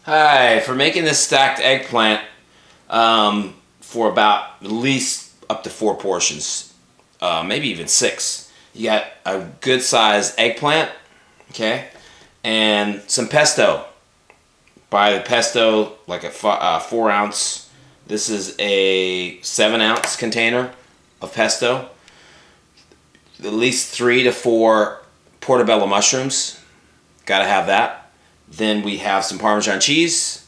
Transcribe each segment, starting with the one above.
Hi, for making this stacked eggplant for about at least up to 4 portions, maybe even 6. You got a good sized eggplant, okay, and some pesto. Buy the pesto like a 4 ounce. This is a 7 ounce container of pesto. At least 3 to 4 portabella mushrooms. Gotta have that. Then we have some Parmesan cheese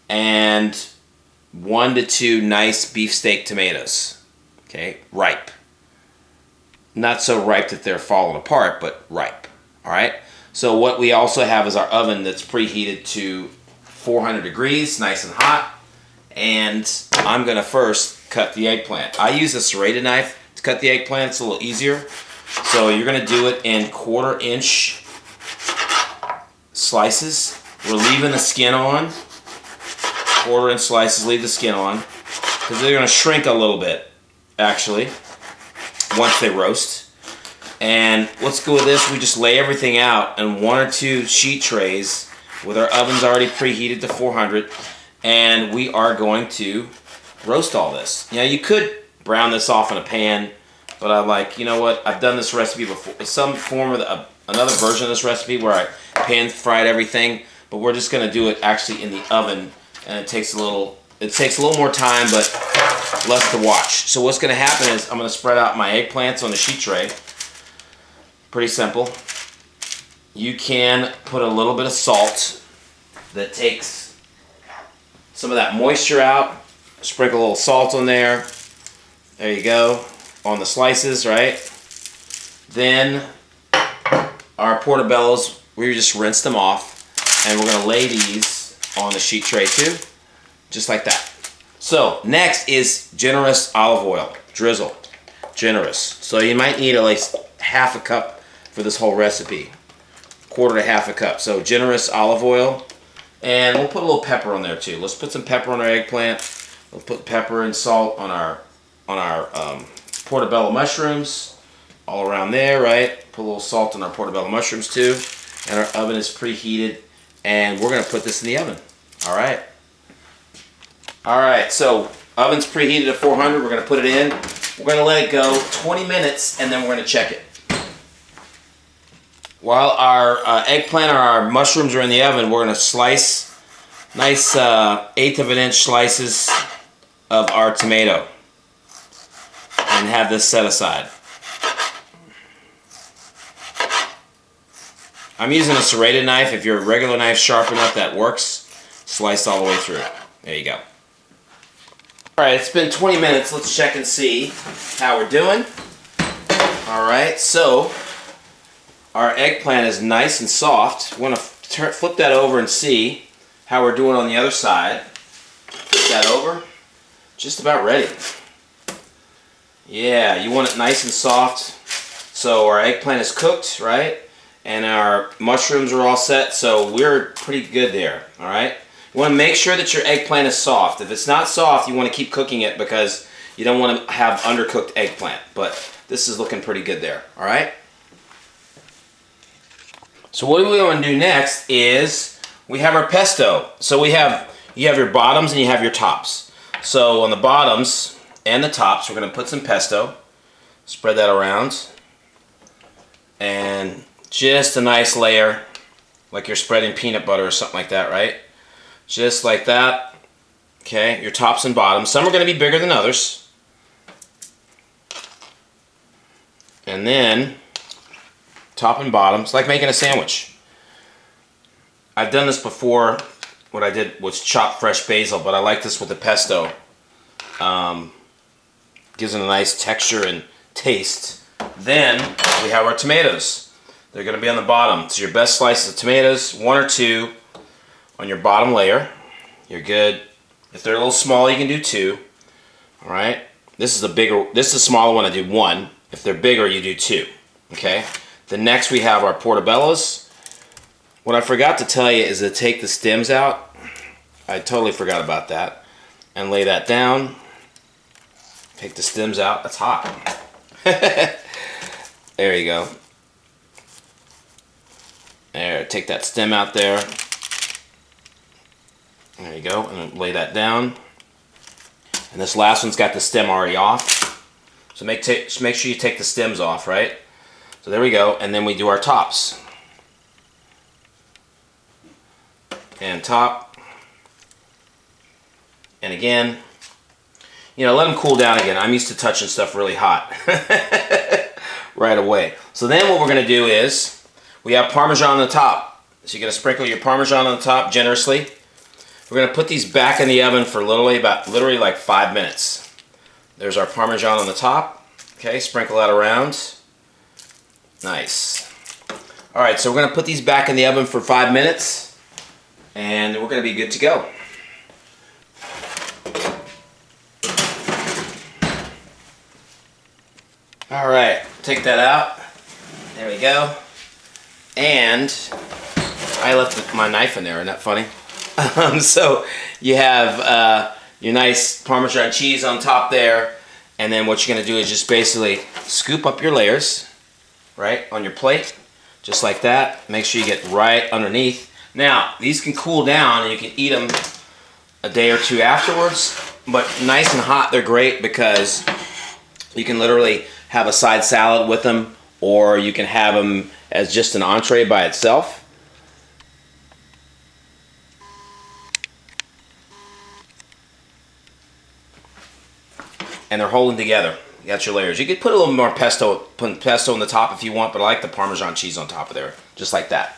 and 1 to 2 nice beefsteak tomatoes. Okay, ripe. Not so ripe that they're falling apart, but ripe. All right. So what we also have is our oven that's preheated to 400 degrees, nice and hot. And I'm gonna first cut the eggplant. I use a serrated knife to cut the eggplant. It's a little easier. So you're gonna do it in 1/4 inch slices. We're leaving the skin on. 1/4 inch slices, leave the skin on. Because they're going to shrink a little bit, actually, once they roast. And let's go with this. We just lay everything out in 1 or 2 sheet trays with our ovens already preheated to 400. And we are going to roast all this. Now, you could brown this off in a pan, but I like, you know what, I've done this recipe before. It's some form of another version of this recipe where I pan fried everything, but we're just going to do it actually in the oven, and it takes a little more time, but less to watch. So what's going to happen is I'm going to spread out my eggplants on the sheet tray. Pretty simple. You can put a little bit of salt that takes some of that moisture out. Sprinkle a little salt on there. There you go. On the slices, right? Then our portabellas, we just rinse them off, and we're going to lay these on the sheet tray too, just like that. So next is generous olive oil, drizzle, generous. So you might need at least 1/2 cup for this whole recipe, 1/4 to 1/2 cup. So generous olive oil, and we'll put a little pepper on there too. Let's put some pepper on our eggplant. We'll put pepper and salt on our portabella mushrooms, all around there, right? Put a little salt on our portabella mushrooms too. And our oven is preheated, and we're gonna put this in the oven. All right. All right, so oven's preheated at 400. We're gonna put it in. We're gonna let it go 20 minutes, and then we're gonna check it. While our eggplant or our mushrooms are in the oven, we're gonna slice nice 1/8 of an inch slices of our tomato and have this set aside. I'm using a serrated knife. If your regular knife's sharp enough, that works. Slice all the way through. There you go. All right, it's been 20 minutes. Let's check and see how we're doing. All right, so our eggplant is nice and soft. We want to flip that over and see how we're doing on the other side. Flip that over. Just about ready. Yeah, you want it nice and soft. So our eggplant is cooked, right? And our mushrooms are all set, so we're pretty good there, all right? You want to make sure that your eggplant is soft. If it's not soft, you want to keep cooking it because you don't want to have undercooked eggplant. But this is looking pretty good there, all right? So what we want to do next is we have our pesto. So you have your bottoms and you have your tops. So on the bottoms and the tops, we're going to put some pesto. Spread that around. And just a nice layer, like you're spreading peanut butter or something like that, right? Just like that. Okay, your tops and bottoms. Some are going to be bigger than others. And then top and bottom. It's like making a sandwich. I've done this before. What I did was chop fresh basil, but I like this with the pesto. Gives it a nice texture and taste. Then we have our tomatoes. They're going to be on the bottom. So your best slices of tomatoes, 1 or 2 on your bottom layer. You're good. If they're a little small, you can do 2. All right. This is a smaller one. I do 1. If they're bigger, you do 2. Okay. Then next we have our portabellas. What I forgot to tell you is to take the stems out. I totally forgot about that. And lay that down. Take the stems out. That's hot. There you go. There, take that stem out there. There you go, and lay that down. And this last one's got the stem already off. So make sure you take the stems off, right? So there we go, and then we do our tops. And top. And again, you know, let them cool down again. I'm used to touching stuff really hot right away. So then what we're going to do is, we have Parmesan on the top. So you're going to sprinkle your Parmesan on the top generously. We're going to put these back in the oven for literally like 5 minutes. There's our Parmesan on the top. Okay, sprinkle that around. Nice. All right, so we're going to put these back in the oven for 5 minutes, and we're going to be good to go. All right, take that out. There we go. And I left my knife in there, isn't that funny? So you have your nice Parmesan cheese on top there, and then what you're going to do is just basically scoop up your layers, right, on your plate, just like that. Make sure you get right underneath. Now, these can cool down and you can eat them a day or two afterwards, but nice and hot, they're great because you can literally have a side salad with them, or you can have them as just an entree by itself. And they're holding together. You got your layers. You could put a little more pesto, put pesto on the top if you want, but I like the Parmesan cheese on top of there, just like that.